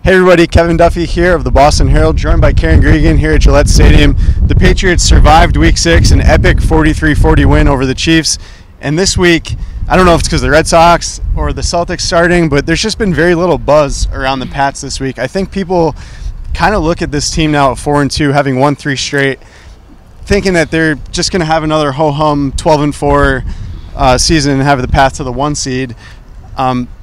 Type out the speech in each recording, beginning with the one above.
Hey everybody, Kevin Duffy here of the Boston Herald, joined by Guregian here at Gillette Stadium. The Patriots survived Week 6, an epic 43-40 win over the Chiefs. And this week, I don't know if it's because the Red Sox or the Celtics starting, but there's just been very little buzz around the Pats this week. I think people kind of look at this team now at 4-2, having won 3 straight, thinking that they're just going to have another ho-hum 12-4 season and have the path to the 1 seed.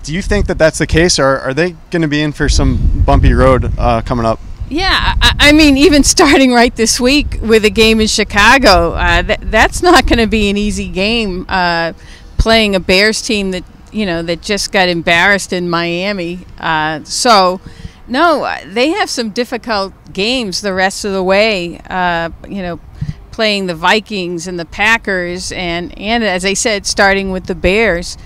Do you think that that's the case, or are they going to be in for some bumpy road coming up? Yeah, I mean, even starting right this week with a game in Chicago, that's not going to be an easy game. Playing a Bears team that just got embarrassed in Miami. So, no, they have some difficult games the rest of the way. Playing the Vikings and the Packers, and as I said, starting with the Bears.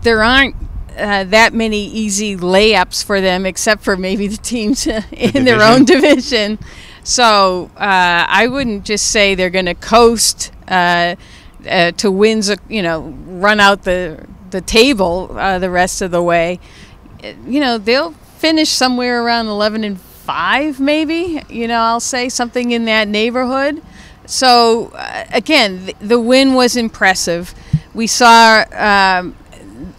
There aren't that many easy layups for them, except for maybe the teams in their own division. So I wouldn't just say they're going to coast to wins, run out the table the rest of the way. They'll finish somewhere around 11-5, maybe. I'll say something in that neighborhood. So again, the win was impressive. We saw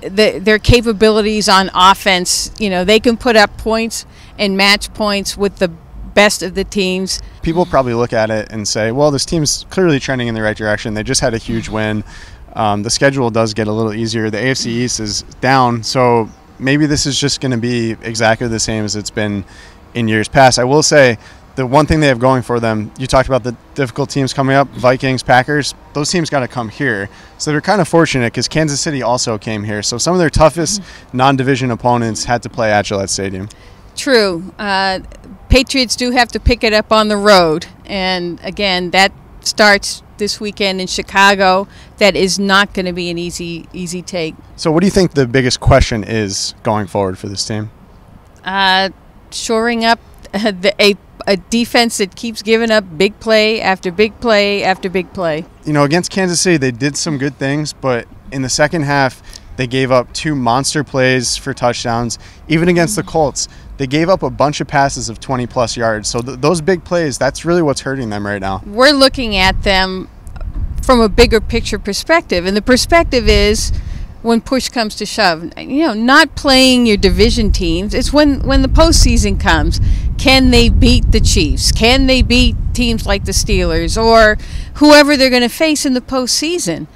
their capabilities on offense. They can put up points and match points with the best of the teams. People probably look at it and say, well, this team's clearly trending in the right direction. They just had a huge win. The schedule does get a little easier. The AFC East is down, so maybe this is just going to be exactly the same as it's been in years past. I will say, the one thing they have going for them, you talked about the difficult teams coming up, Vikings, Packers, those teams got to come here. So they're kind of fortunate because Kansas City also came here. So some of their toughest non-division opponents had to play at Gillette Stadium. True. Patriots do have to pick it up on the road. And again, that starts this weekend in Chicago. That is not going to be an easy take. So what do you think the biggest question is going forward for this team? Shoring up a defense that keeps giving up big play after big play after big play. Against Kansas City, they did some good things, but in the second half, they gave up 2 monster plays for touchdowns. Even against the Colts, they gave up a bunch of passes of 20-plus yards. So those big plays, that's really what's hurting them right now. We're looking at them from a bigger picture perspective, and the perspective is when push comes to shove, not playing your division teams. It's when the postseason comes. Can they beat the Chiefs? Can they beat teams like the Steelers or whoever they're going to face in the postseason?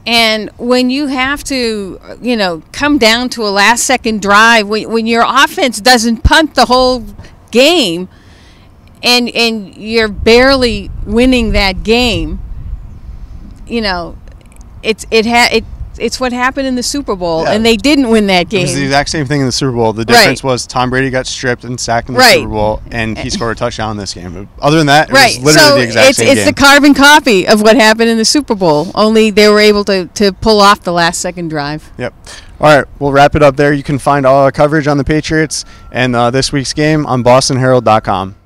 And when you have to, come down to a last-second drive, when your offense doesn't punt the whole game and you're barely winning that game, it's what happened in the Super Bowl, and they didn't win that game. It was the exact same thing in the Super Bowl. The difference was Tom Brady got stripped and sacked in the Super Bowl, and he scored a touchdown in this game. Other than that, it was literally the exact same game. It's the carbon copy of what happened in the Super Bowl, only they were able to pull off the last-second drive. Yep. All right, we'll wrap it up there. You can find all our coverage on the Patriots and this week's game on BostonHerald.com.